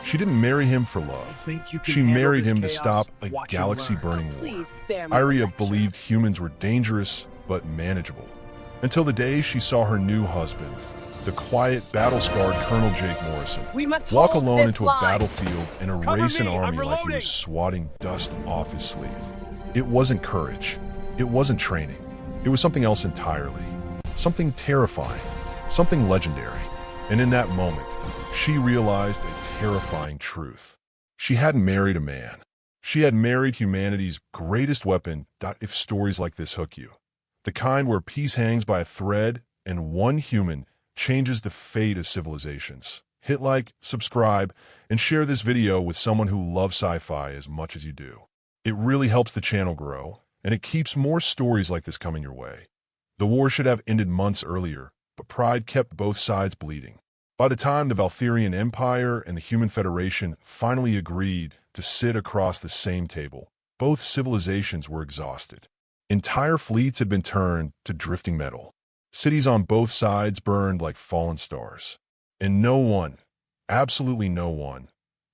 She didn't marry him for love. She married him to stop a galaxy-burning war. Liria believed humans were dangerous but manageable, until the day she saw her new husband, the quiet, battle-scarred Colonel Jake Morrison, walk alone into a battlefield and erase an army like he was swatting dust off his sleeve. It wasn't courage. It wasn't training. It was something else entirely. Something terrifying. Something legendary. And in that moment, she realized a terrifying truth. She hadn't married a man. She had married humanity's greatest weapon. If stories like this hook you, the kind where peace hangs by a thread and one human changes the fate of civilizations. Hit like, subscribe, and share this video with someone who loves sci-fi as much as you do. It really helps the channel grow, and it keeps more stories like this coming your way. The war should have ended months earlier, but pride kept both sides bleeding. By the time the Valtheran Empire and the Human Federation finally agreed to sit across the same table, both civilizations were exhausted. Entire fleets had been turned to drifting metal. Cities on both sides burned like fallen stars. And no one, absolutely no one,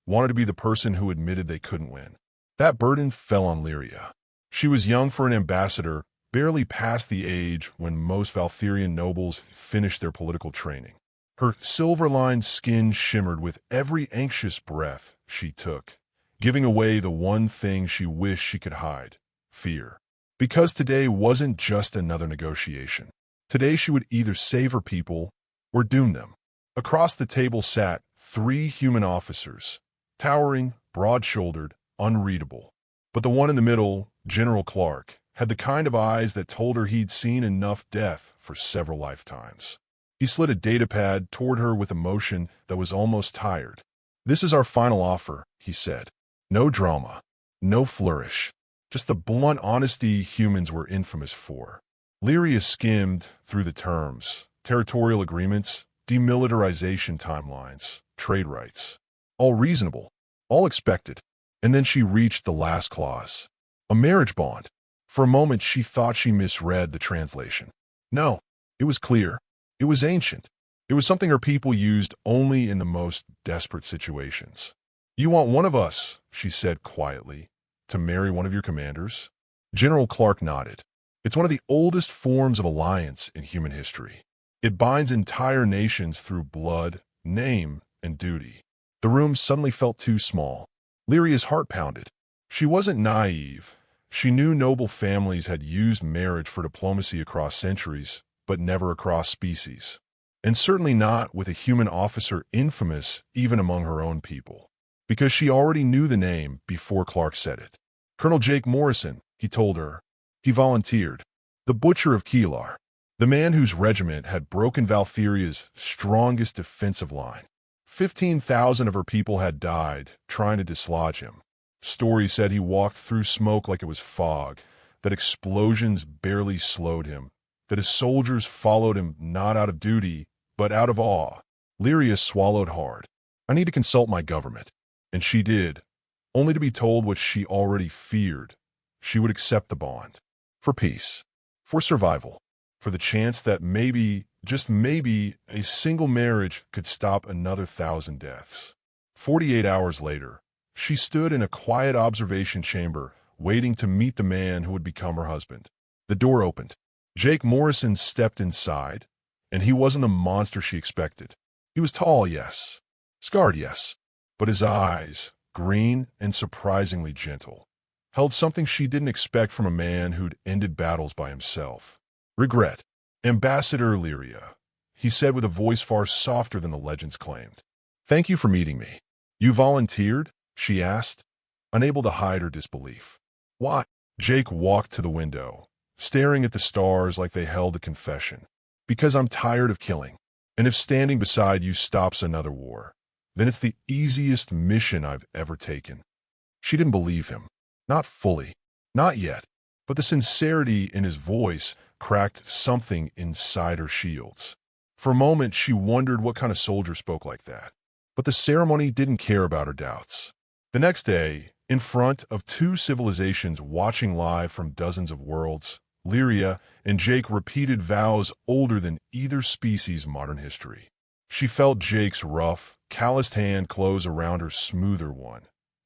wanted to be the person who admitted they couldn't win. That burden fell on Liria. She was young for an ambassador, barely past the age when most Valtherian nobles finished their political training. Her silver-lined skin shimmered with every anxious breath she took, giving away the one thing she wished she could hide: fear. Because today wasn't just another negotiation. Today she would either save her people or doom them. Across the table sat 3 human officers, towering, broad-shouldered, unreadable. But the one in the middle, General Clark, had the kind of eyes that told her he'd seen enough death for several lifetimes. He slid a datapad toward her with a motion that was almost tired. "This is our final offer," he said. "No drama, no flourish, just the blunt honesty humans were infamous for." Liria skimmed through the terms: territorial agreements, demilitarization timelines, trade rights. All reasonable, all expected. And then she reached the last clause. A marriage bond. For a moment she thought she misread the translation. No, it was clear. It was ancient. It was something her people used only in the most desperate situations. "You want one of us," she said quietly, "to marry one of your commanders?" General Clark nodded. "It's one of the oldest forms of alliance in human history. It binds entire nations through blood, name, and duty." The room suddenly felt too small. Liria's heart pounded. She wasn't naive. She knew noble families had used marriage for diplomacy across centuries, but never across species. And certainly not with a human officer infamous even among her own people. Because she already knew the name before Clark said it. "Colonel Jake Morrison," he told her. He volunteered. The Butcher of Keelar. The man whose regiment had broken Valtheria's strongest defensive line. 15,000 of her people had died trying to dislodge him. Stories said he walked through smoke like it was fog, that explosions barely slowed him, that his soldiers followed him not out of duty, but out of awe. Liria swallowed hard. "I need to consult my government." And she did, only to be told what she already feared. She would accept the bond. For peace. For survival. For the chance that maybe, just maybe, a single marriage could stop another 1,000 deaths. 48 hours later, she stood in a quiet observation chamber, waiting to meet the man who would become her husband. The door opened. Jake Morrison stepped inside, and he wasn't the monster she expected. He was tall, yes. Scarred, yes. But his eyes, green and surprisingly gentle, held something she didn't expect from a man who'd ended battles by himself. "Regret. Ambassador Liria," he said with a voice far softer than the legends claimed. "Thank you for meeting me." "You volunteered?" she asked, unable to hide her disbelief. "Why?" Jake walked to the window, staring at the stars like they held a confession. "Because I'm tired of killing. And if standing beside you stops another war, then it's the easiest mission I've ever taken." She didn't believe him. Not fully. Not yet. But the sincerity in his voice cracked something inside her shields. For a moment, she wondered what kind of soldier spoke like that. But the ceremony didn't care about her doubts. The next day, in front of 2 civilizations watching live from dozens of worlds, Liria and Jake repeated vows older than either species' modern history. She felt Jake's rough, calloused hand close around her smoother one,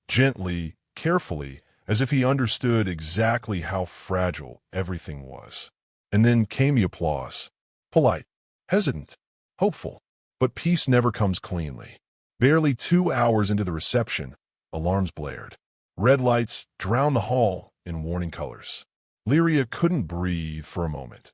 gently, carefully, as if he understood exactly how fragile everything was. And then came the applause. Polite, hesitant, hopeful. But peace never comes cleanly. Barely 2 hours into the reception, alarms blared. Red lights drowned the hall in warning colors. Liria couldn't breathe for a moment.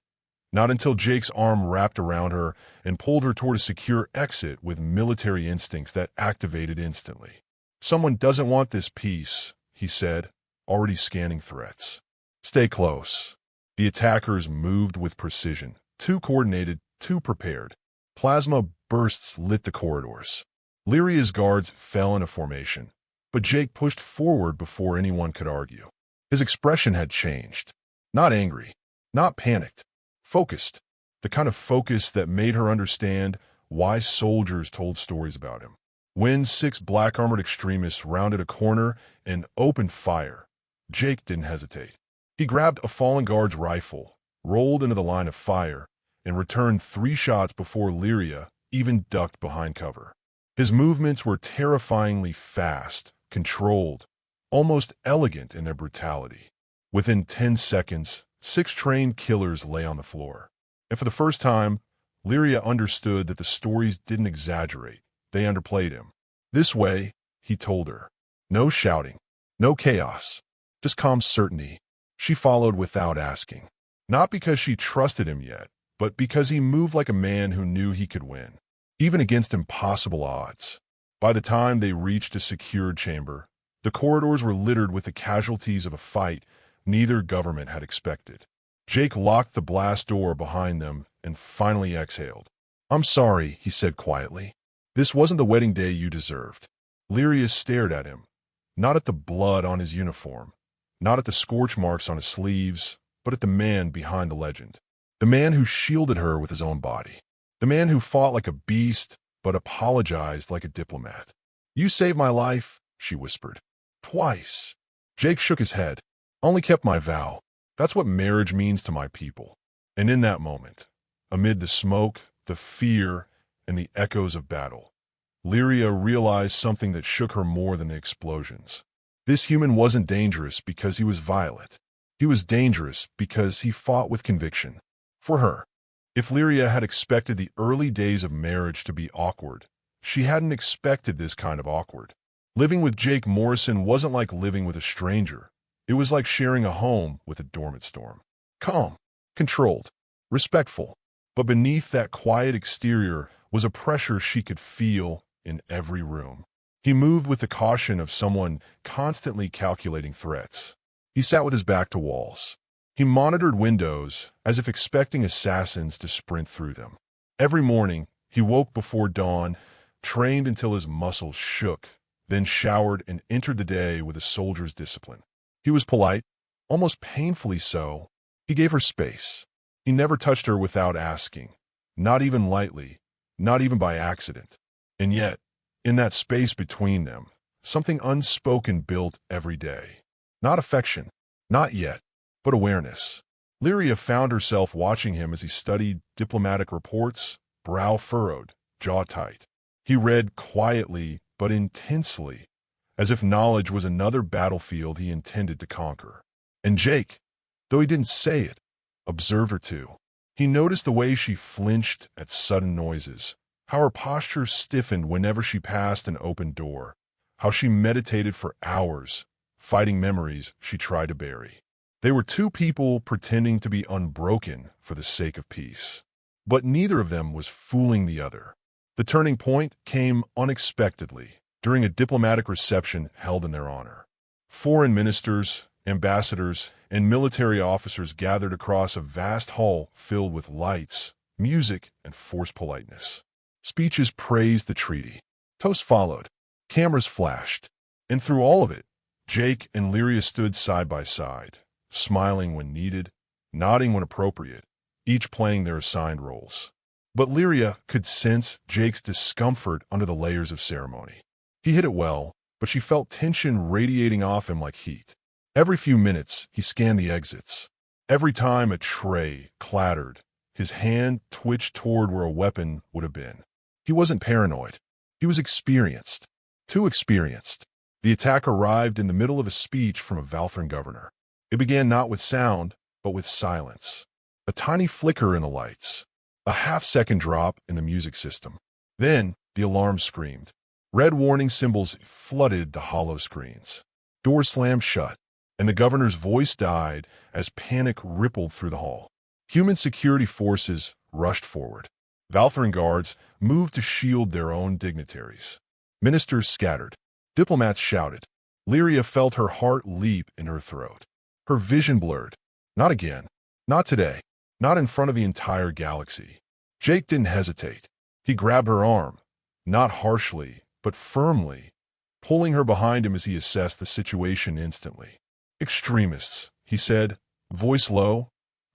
Not until Jake's arm wrapped around her and pulled her toward a secure exit with military instincts that activated instantly. "Someone doesn't want this peace," he said, already scanning threats. "Stay close." The attackers moved with precision, too coordinated, too prepared. Plasma bursts lit the corridors. Liria's guards fell into formation, but Jake pushed forward before anyone could argue. His expression had changed. Not angry, not panicked, focused. The kind of focus that made her understand why soldiers told stories about him. When 6 black-armored extremists rounded a corner and opened fire, Jake didn't hesitate. He grabbed a fallen guard's rifle, rolled into the line of fire, and returned 3 shots before Liria even ducked behind cover. His movements were terrifyingly fast, controlled, almost elegant in their brutality. Within 10 seconds, 6 trained killers lay on the floor. And for the first time, Liria understood that the stories didn't exaggerate. They underplayed him. "This way," he told her. No shouting, no chaos, just calm certainty. She followed without asking. Not because she trusted him yet, but because he moved like a man who knew he could win, even against impossible odds. By the time they reached a secured chamber, the corridors were littered with the casualties of a fight neither government had expected. Jake locked the blast door behind them and finally exhaled. "I'm sorry," he said quietly. "This wasn't the wedding day you deserved." Liria stared at him, not at the blood on his uniform, not at the scorch marks on his sleeves, but at the man behind the legend. The man who shielded her with his own body. The man who fought like a beast, but apologized like a diplomat. "You saved my life," she whispered. "Twice." Jake shook his head. "Only kept my vow. That's what marriage means to my people." And in that moment, amid the smoke, the fear, and the echoes of battle, Liria realized something that shook her more than the explosions. This human wasn't dangerous because he was violent. He was dangerous because he fought with conviction. For her. If Liria had expected the early days of marriage to be awkward, she hadn't expected this kind of awkward. Living with Jake Morrison wasn't like living with a stranger. It was like sharing a home with a dormant storm. Calm, controlled, respectful. But beneath that quiet exterior was a pressure she could feel in every room. He moved with the caution of someone constantly calculating threats. He sat with his back to walls. He monitored windows as if expecting assassins to sprint through them. Every morning, he woke before dawn, trained until his muscles shook, then showered and entered the day with a soldier's discipline. He was polite, almost painfully so. He gave her space. He never touched her without asking, not even lightly, not even by accident. And yet, in that space between them, something unspoken built every day. Not affection, not yet, but awareness. Liria found herself watching him as he studied diplomatic reports, brow furrowed, jaw tight. He read quietly but intensely, as if knowledge was another battlefield he intended to conquer. And Jake, though he didn't say it, observed her too. He noticed the way she flinched at sudden noises, how her posture stiffened whenever she passed an open door, how she meditated for hours, fighting memories she tried to bury. They were two people pretending to be unbroken for the sake of peace. But neither of them was fooling the other. The turning point came unexpectedly during a diplomatic reception held in their honor. Foreign ministers, ambassadors, and military officers gathered across a vast hall filled with lights, music, and forced politeness. Speeches praised the treaty. Toasts followed. Cameras flashed. And through all of it, Jake and Liria stood side by side, smiling when needed, nodding when appropriate, each playing their assigned roles. But Liria could sense Jake's discomfort under the layers of ceremony. He hid it well, but she felt tension radiating off him like heat. Every few minutes, he scanned the exits. Every time a tray clattered, his hand twitched toward where a weapon would have been. He wasn't paranoid. He was experienced. Too experienced. The attack arrived in the middle of a speech from a Valtheran governor. It began not with sound, but with silence. A tiny flicker in the lights. A half-second drop in the music system. Then, the alarm screamed. Red warning symbols flooded the hollow screens. Doors slammed shut, and the governor's voice died as panic rippled through the hall. Human security forces rushed forward. Valtheran guards moved to shield their own dignitaries. Ministers scattered. Diplomats shouted. Liria felt her heart leap in her throat. Her vision blurred. Not again. Not today. Not in front of the entire galaxy. Jake didn't hesitate. He grabbed her arm, not harshly, but firmly, pulling her behind him as he assessed the situation instantly. Extremists, he said, voice low,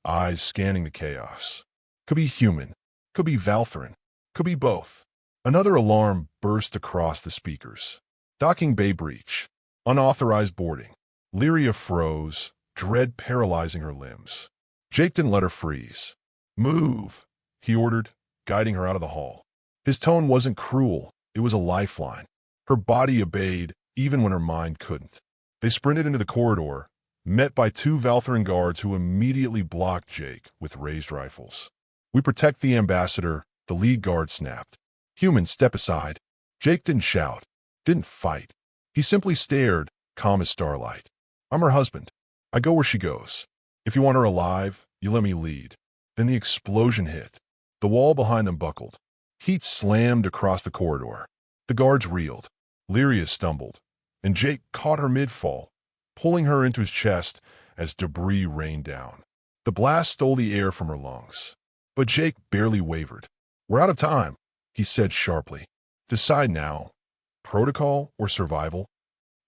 eyes scanning the chaos. Could be human. Could be Valtheran. Could be both. Another alarm burst across the speakers. Docking bay breach. Unauthorized boarding. Liria froze, dread paralyzing her limbs. Jake didn't let her freeze. Move, he ordered, guiding her out of the hall. His tone wasn't cruel, it was a lifeline. Her body obeyed, even when her mind couldn't. They sprinted into the corridor, met by two Valtheran guards who immediately blocked Jake with raised rifles. We protect the ambassador, the lead guard snapped. Human, step aside. Jake didn't shout, didn't fight. He simply stared, calm as starlight. I'm her husband. I go where she goes. If you want her alive, you let me lead. Then the explosion hit. The wall behind them buckled. Heat slammed across the corridor. The guards reeled. Liria stumbled, and Jake caught her mid-fall, pulling her into his chest as debris rained down. The blast stole the air from her lungs. But Jake barely wavered. We're out of time, he said sharply. Decide now. Protocol or survival?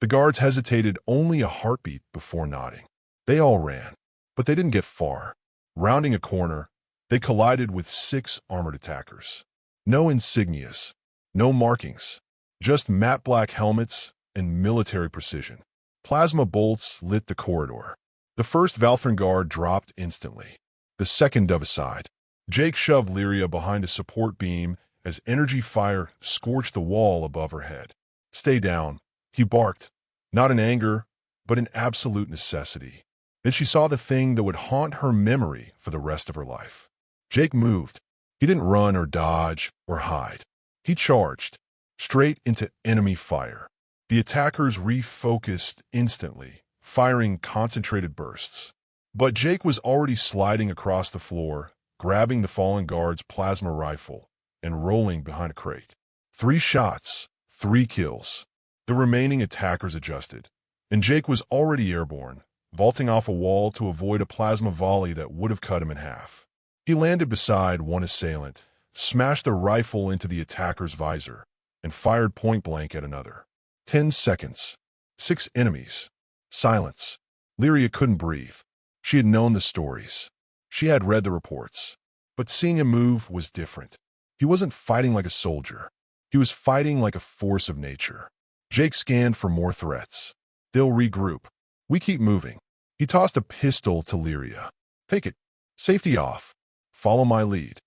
The guards hesitated only a heartbeat before nodding. They all ran, but they didn't get far. Rounding a corner, they collided with 6 armored attackers. No insignias, no markings, just matte black helmets and military precision. Plasma bolts lit the corridor. The first Valtheran guard dropped instantly. The second dove aside. Jake shoved Liria behind a support beam as energy fire scorched the wall above her head. Stay down, he barked, not in anger, but in absolute necessity. Then she saw the thing that would haunt her memory for the rest of her life. Jake moved. He didn't run or dodge or hide. He charged, straight into enemy fire. The attackers refocused instantly, firing concentrated bursts. But Jake was already sliding across the floor, grabbing the fallen guard's plasma rifle and rolling behind a crate. 3 shots, 3 kills. The remaining attackers adjusted, and Jake was already airborne, vaulting off a wall to avoid a plasma volley that would have cut him in half. He landed beside one assailant, smashed the rifle into the attacker's visor, and fired point-blank at another. 10 seconds. 6 enemies. Silence. Liria couldn't breathe. She had known the stories. She had read the reports. But seeing him move was different. He wasn't fighting like a soldier. He was fighting like a force of nature. Jake scanned for more threats. They'll regroup. We keep moving. He tossed a pistol to Liria. Take it. Safety off. Follow my lead.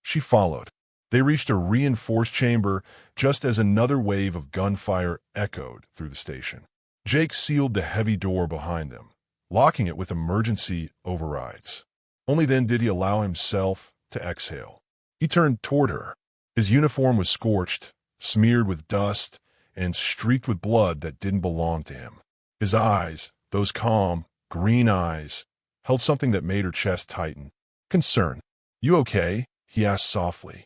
She followed. They reached a reinforced chamber just as another wave of gunfire echoed through the station. Jake sealed the heavy door behind them, locking it with emergency overrides. Only then did he allow himself to exhale. He turned toward her. His uniform was scorched, smeared with dust, and streaked with blood that didn't belong to him. His eyes, those calm, green eyes, held something that made her chest tighten. Concern. You okay? He asked softly.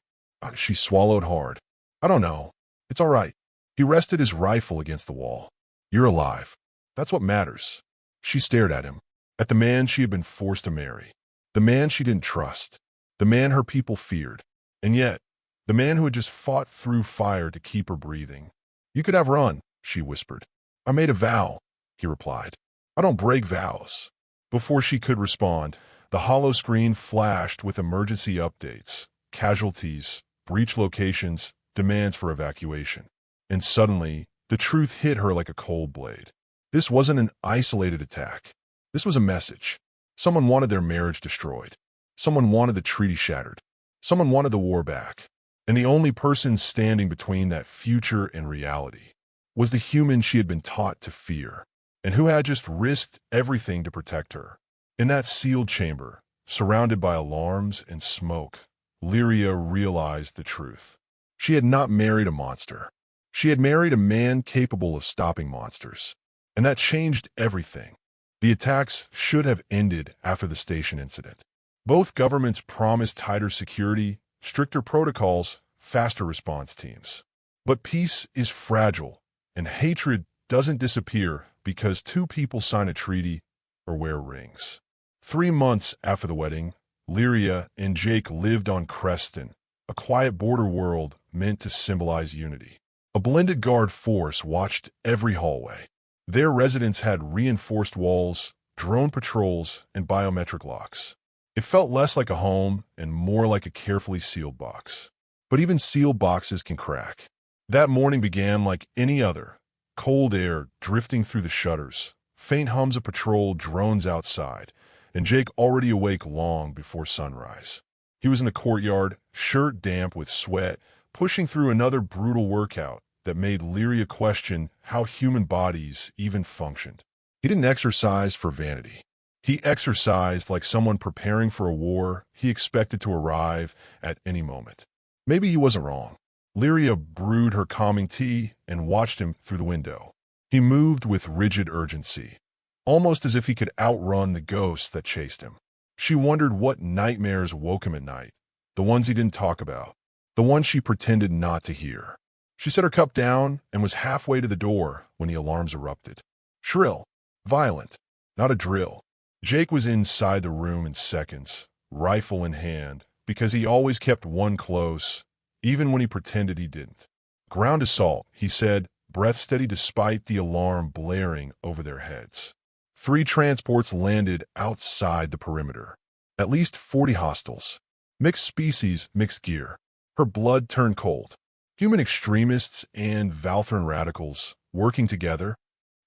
She swallowed hard. I don't know. It's all right. He rested his rifle against the wall. You're alive. That's what matters. She stared at him, at the man she had been forced to marry, the man she didn't trust, the man her people feared, and yet, the man who had just fought through fire to keep her breathing. You could have run, she whispered. I made a vow, he replied. I don't break vows. Before she could respond, the hollow screen flashed with emergency updates, casualties, breach locations, demands for evacuation. And suddenly, the truth hit her like a cold blade. This wasn't an isolated attack. This was a message. Someone wanted their marriage destroyed. Someone wanted the treaty shattered. Someone wanted the war back. And the only person standing between that future and reality was the human she had been taught to fear, and who had just risked everything to protect her. In that sealed chamber, surrounded by alarms and smoke, Liria realized the truth. She had not married a monster. She had married a man capable of stopping monsters. And that changed everything. The attacks should have ended after the station incident. Both governments promised tighter security, stricter protocols, faster response teams. But peace is fragile, and hatred doesn't disappear because two people sign a treaty or wear rings. 3 months after the wedding, Liria and Jake lived on Crestston, a quiet border world meant to symbolize unity. A blended guard force watched every hallway. Their residence had reinforced walls, drone patrols, and biometric locks. It felt less like a home and more like a carefully sealed box. But even sealed boxes can crack. That morning began like any other. Cold air drifting through the shutters, faint hums of patrol drones outside, and Jake already awake long before sunrise. He was in the courtyard, shirt damp with sweat, pushing through another brutal workout that made Liria question how human bodies even functioned. He didn't exercise for vanity. He exercised like someone preparing for a war he expected to arrive at any moment. Maybe he wasn't wrong. Liria brewed her calming tea and watched him through the window. He moved with rigid urgency, almost as if he could outrun the ghosts that chased him. She wondered what nightmares woke him at night, the ones he didn't talk about, the ones she pretended not to hear. She set her cup down and was halfway to the door when the alarms erupted. Shrill, violent, not a drill. Jake was inside the room in seconds, rifle in hand, because he always kept one close, even when he pretended he didn't. Ground assault, he said, breath steady despite the alarm blaring over their heads. 3 transports landed outside the perimeter. At least 40 hostiles. Mixed species, mixed gear. Her blood turned cold. Human extremists and Valtheran radicals working together.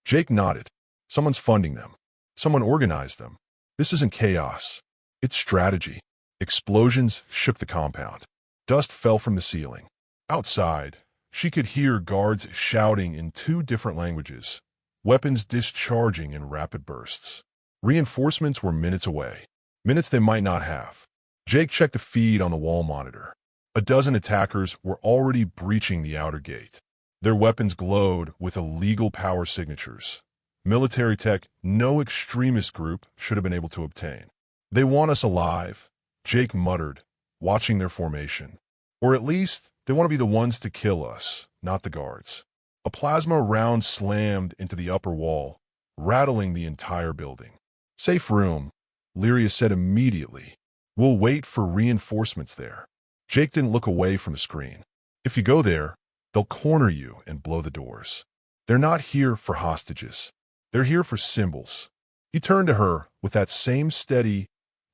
Jake nodded. Someone's funding them. Someone organized them. This isn't chaos. It's strategy. Explosions shook the compound. Dust fell from the ceiling. Outside, she could hear guards shouting in 2 different languages, weapons discharging in rapid bursts. Reinforcements were minutes away. Minutes they might not have. Jake checked the feed on the wall monitor. A dozen attackers were already breaching the outer gate. Their weapons glowed with illegal power signatures. Military tech no extremist group should have been able to obtain. They want us alive, Jake muttered, watching their formation. Or at least, they want to be the ones to kill us, not the guards. A plasma round slammed into the upper wall, rattling the entire building. Safe room, Liria said immediately. We'll wait for reinforcements there. Jake didn't look away from the screen. If you go there, they'll corner you and blow the doors. They're not here for hostages. They're here for symbols. He turned to her with that same steady,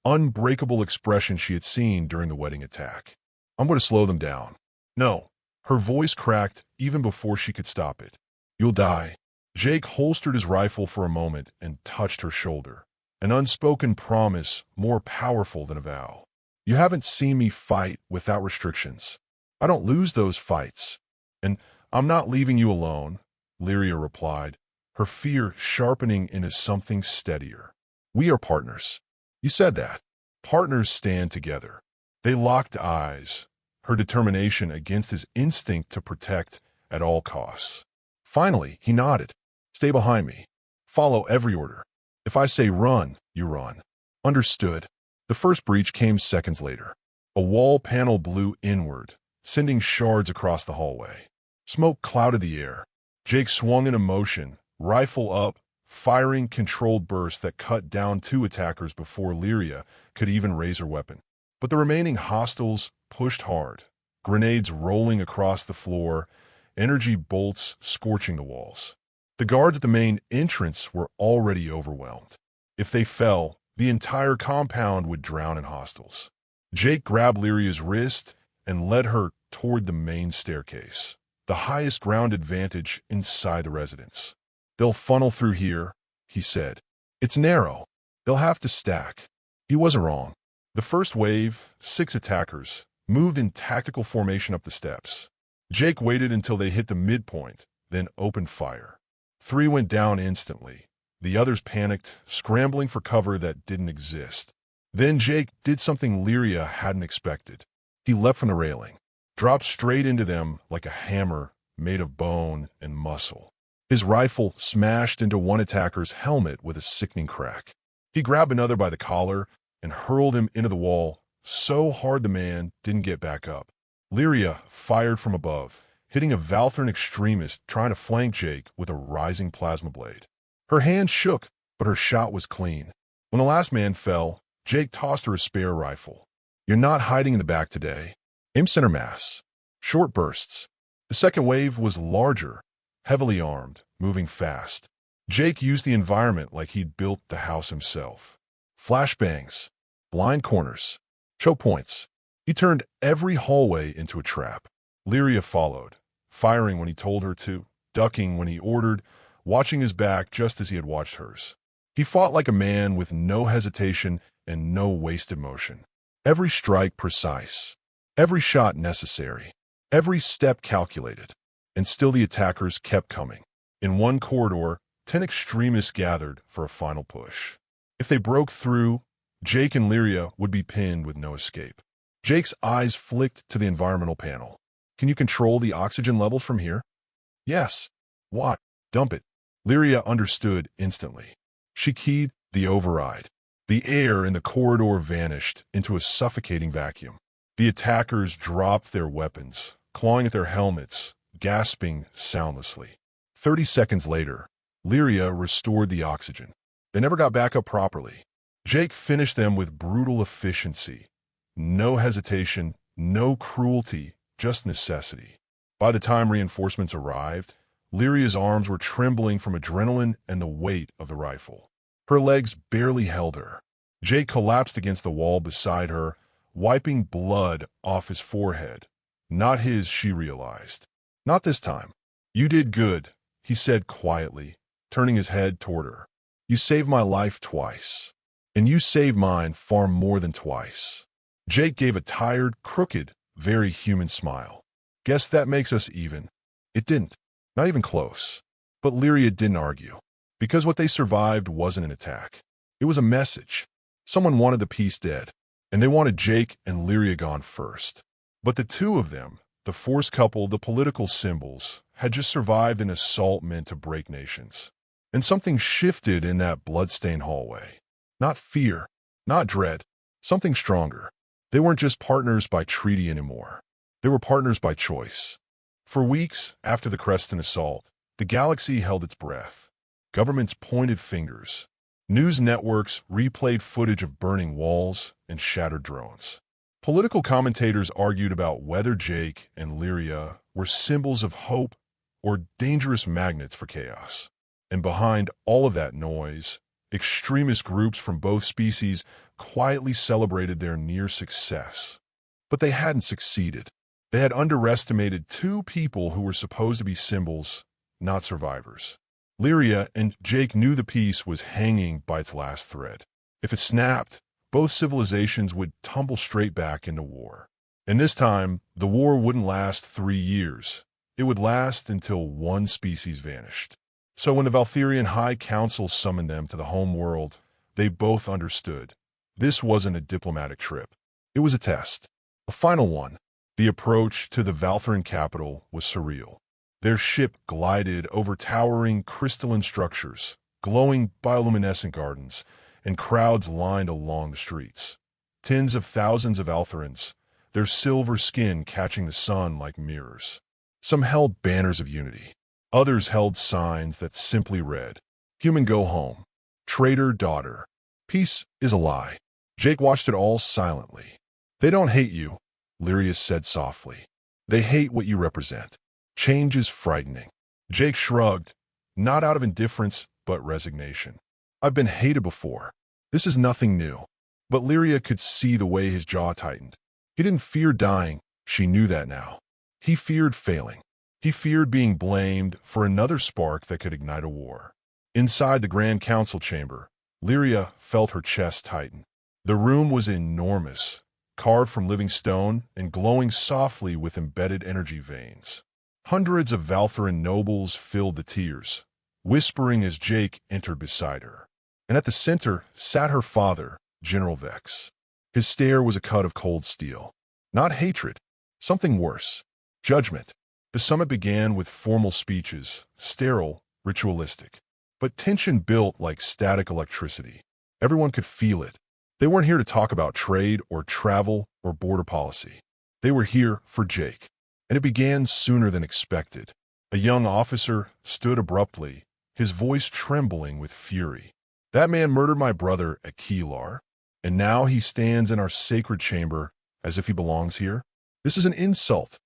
unbreakable expression she had seen during the wedding attack. I'm going to slow them down. No. Her voice cracked even before she could stop it. You'll die. Jake holstered his rifle for a moment and touched her shoulder. An unspoken promise more powerful than a vow. You haven't seen me fight without restrictions. I don't lose those fights. And I'm not leaving you alone, Liria replied, her fear sharpening into something steadier. We are partners. You said that. Partners stand together. They locked eyes, her determination against his instinct to protect at all costs. Finally, he nodded. Stay behind me. Follow every order. If I say run, you run. Understood. The first breach came seconds later. A wall panel blew inward, sending shards across the hallway. Smoke clouded the air. Jake swung into motion, rifle up, firing controlled bursts that cut down 2 attackers before Liria could even raise her weapon. But the remaining hostiles pushed hard, grenades rolling across the floor, energy bolts scorching the walls. The guards at the main entrance were already overwhelmed. If they fell, the entire compound would drown in hostiles. Jake grabbed Liria's wrist and led her toward the main staircase, the highest ground advantage inside the residence. They'll funnel through here, he said. It's narrow. They'll have to stack. He wasn't wrong. The first wave, 6 attackers, moved in tactical formation up the steps. Jake waited until they hit the midpoint, then opened fire. 3 went down instantly. The others panicked, scrambling for cover that didn't exist. Then Jake did something Liria hadn't expected. He leapt from the railing, dropped straight into them like a hammer made of bone and muscle. His rifle smashed into one attacker's helmet with a sickening crack. He grabbed another by the collar and hurled him into the wall so hard the man didn't get back up. Liria fired from above, hitting a Valtheran extremist trying to flank Jake with a rising plasma blade. Her hand shook, but her shot was clean. When the last man fell, Jake tossed her a spare rifle. "You're not hiding in the back today. Aim center mass." Short bursts. The second wave was larger, heavily armed, moving fast. Jake used the environment like he'd built the house himself. Flashbangs, blind corners, choke points. He turned every hallway into a trap. Liria followed, firing when he told her to, ducking when he ordered, watching his back just as he had watched hers. He fought like a man with no hesitation and no wasted motion. Every strike precise, every shot necessary, every step calculated. And still the attackers kept coming. In one corridor, 10 extremists gathered for a final push. If they broke through, Jake and Liria would be pinned with no escape. Jake's eyes flicked to the environmental panel. "Can you control the oxygen levels from here?" "Yes." "What?" "Dump it." Liria understood instantly. She keyed the override. The air in the corridor vanished into a suffocating vacuum. The attackers dropped their weapons, clawing at their helmets, gasping soundlessly. 30 seconds later, Liria restored the oxygen. They never got back up properly. Jake finished them with brutal efficiency. No hesitation, no cruelty, just necessity. By the time reinforcements arrived, Liria's arms were trembling from adrenaline and the weight of the rifle. Her legs barely held her. Jake collapsed against the wall beside her, wiping blood off his forehead. Not his, she realized. Not this time. "You did good," he said quietly, turning his head toward her. "You saved my life twice. And you saved mine far more than twice." Jake gave a tired, crooked, very human smile. "Guess that makes us even." It didn't. Not even close. But Liria didn't argue. Because what they survived wasn't an attack. It was a message. Someone wanted the peace dead, and they wanted Jake and Liria gone first. But the two of them, the force couple, the political symbols, had just survived an assault meant to break nations. And something shifted in that blood-stained hallway. Not fear, not dread, something stronger. They weren't just partners by treaty anymore. They were partners by choice. For weeks after the Crestston assault, the galaxy held its breath. Governments pointed fingers. News networks replayed footage of burning walls and shattered drones. Political commentators argued about whether Jake and Liria were symbols of hope or dangerous magnets for chaos. And behind all of that noise, extremist groups from both species quietly celebrated their near success. But they hadn't succeeded. They had underestimated two people who were supposed to be symbols, not survivors. Liria and Jake knew the peace was hanging by its last thread. If it snapped, both civilizations would tumble straight back into war. And this time, the war wouldn't last 3 years. It would last until one species vanished. So when the Valtherian High Council summoned them to the home world, they both understood. This wasn't a diplomatic trip. It was a test. A final one. The approach to the Valtheran capital was surreal. Their ship glided over towering crystalline structures, glowing bioluminescent gardens, and crowds lined along the streets. Tens of thousands of Valtherans, their silver skin catching the sun like mirrors. Some held banners of unity. Others held signs that simply read, "Human go home. Traitor daughter. Peace is a lie." Jake watched it all silently. "They don't hate you," Liria said softly. "They hate what you represent. Change is frightening." Jake shrugged, not out of indifference, but resignation. "I've been hated before. This is nothing new." But Liria could see the way his jaw tightened. He didn't fear dying. She knew that now. He feared failing. He feared being blamed for another spark that could ignite a war. Inside the Grand Council chamber, Liria felt her chest tighten. The room was enormous, carved from living stone and glowing softly with embedded energy veins. Hundreds of Valtheran nobles filled the tiers, whispering as Jake entered beside her. And at the center sat her father, General Vex. His stare was a cut of cold steel. Not hatred, something worse. Judgment. The summit began with formal speeches, sterile, ritualistic. But tension built like static electricity. Everyone could feel it. They weren't here to talk about trade or travel or border policy. They were here for Jake. And it began sooner than expected. A young officer stood abruptly, his voice trembling with fury. That man murdered my brother at Keelar, and now he stands in our sacred chamber as if he belongs here? This is an insult.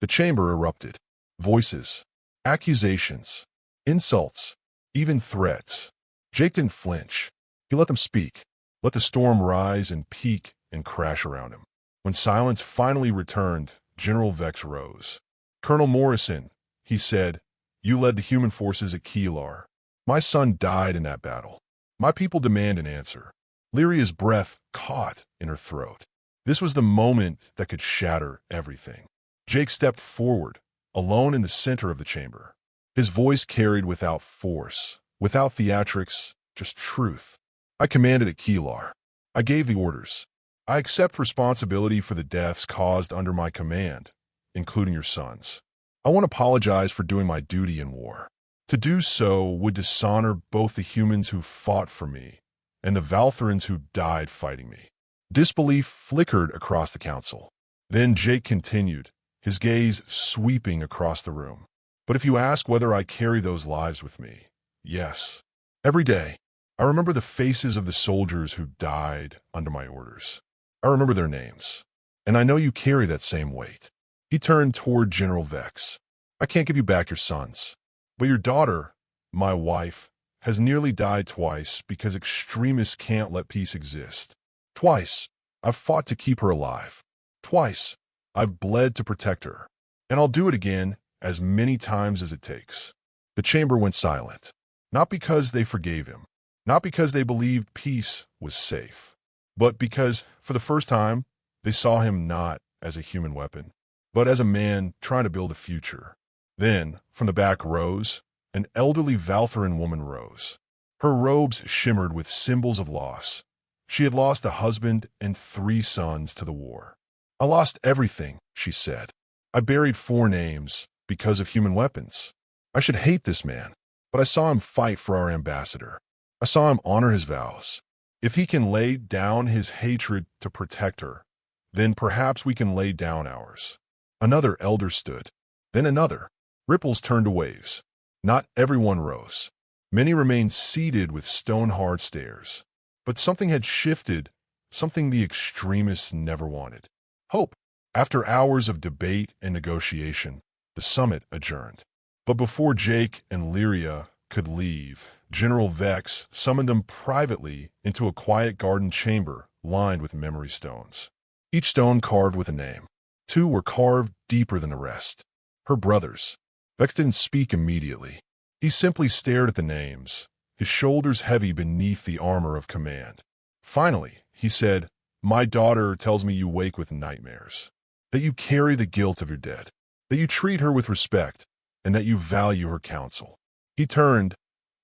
The chamber erupted. Voices, accusations, insults, even threats. Jake didn't flinch. He let them speak, let the storm rise and peak and crash around him. When silence finally returned, General Vex rose. Colonel Morrison, he said, you led the human forces at Keelar. My son died in that battle. My people demand an answer. Liria's breath caught in her throat. This was the moment that could shatter everything. Jake stepped forward, alone in the center of the chamber. His voice carried without force, without theatrics, just truth. I commanded at Keelar. I gave the orders. I accept responsibility for the deaths caused under my command, including your sons. I won't apologize for doing my duty in war. To do so would dishonor both the humans who fought for me and the Valtherans who died fighting me. Disbelief flickered across the council. Then Jake continued, his gaze sweeping across the room. But if you ask whether I carry those lives with me, yes. Every day, I remember the faces of the soldiers who died under my orders. I remember their names. And I know you carry that same weight. He turned toward General Vex. I can't give you back your sons. But your daughter, my wife, has nearly died twice because extremists can't let peace exist. Twice, I've fought to keep her alive. Twice, I've bled to protect her. And I'll do it again as many times as it takes. The chamber went silent. Not because they forgave him. Not because they believed peace was safe. But because, for the first time, they saw him not as a human weapon, but as a man trying to build a future. Then, from the back rows, an elderly Valtheran woman rose. Her robes shimmered with symbols of loss. She had lost a husband and 3 sons to the war. I lost everything, she said. I buried 4 names because of human weapons. I should hate this man, but I saw him fight for our ambassador. I saw him honor his vows. If he can lay down his hatred to protect her, then perhaps we can lay down ours. Another elder stood, then another. Ripples turned to waves. Not everyone rose. Many remained seated with stone-hard stares. But something had shifted, something the extremists never wanted. Hope. After hours of debate and negotiation, the summit adjourned. But before Jake and Liria could leave, General Vex summoned them privately into a quiet garden chamber lined with memory stones. Each stone carved with a name. 2 were carved deeper than the rest. Her brothers. Vex didn't speak immediately. He simply stared at the names, his shoulders heavy beneath the armor of command. Finally, he said, my daughter tells me you wake with nightmares, that you carry the guilt of your dead, that you treat her with respect, and that you value her counsel. He turned,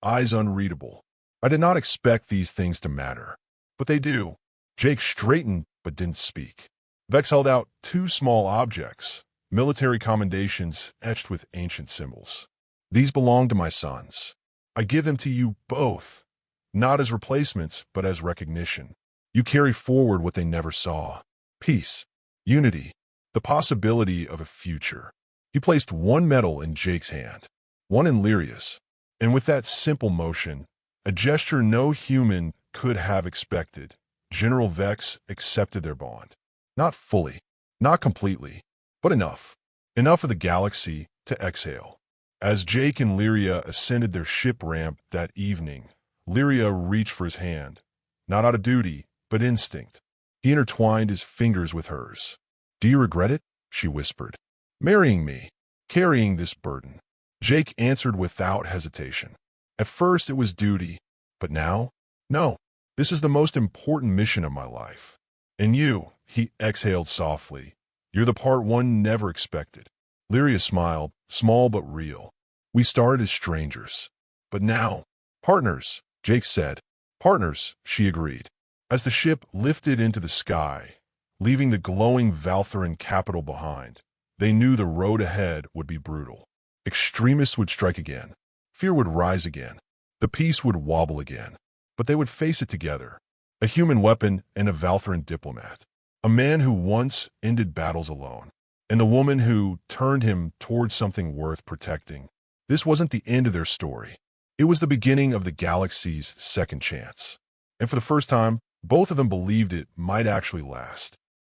eyes unreadable. I did not expect these things to matter, but they do. Jake straightened but didn't speak. Vex held out 2 small objects, military commendations etched with ancient symbols. These belong to my sons. I give them to you both, not as replacements, but as recognition. You carry forward what they never saw. Peace, unity, the possibility of a future. He placed 1 medal in Jake's hand, 1 in Liria's, and with that simple motion, a gesture no human could have expected, General Vex accepted their bond. Not fully, not completely, but enough. Enough of the galaxy to exhale. As Jake and Liria ascended their ship ramp that evening, Liria reached for his hand, not out of duty, but instinct. He intertwined his fingers with hers. Do you regret it? She whispered. Marrying me, carrying this burden. Jake answered without hesitation. At first it was duty, but now? No, this is the most important mission of my life. And you, he exhaled softly. You're the part one never expected. Liria smiled, small but real. We started as strangers. But now, partners, Jake said. Partners, she agreed. As the ship lifted into the sky, leaving the glowing Valtheran capital behind, they knew the road ahead would be brutal. Extremists would strike again. Fear would rise again. The peace would wobble again. But they would face it together. A human weapon and a Valtheran diplomat. A man who once ended battles alone. And the woman who turned him towards something worth protecting. This wasn't the end of their story. It was the beginning of the galaxy's second chance. And for the first time, both of them believed it might actually last.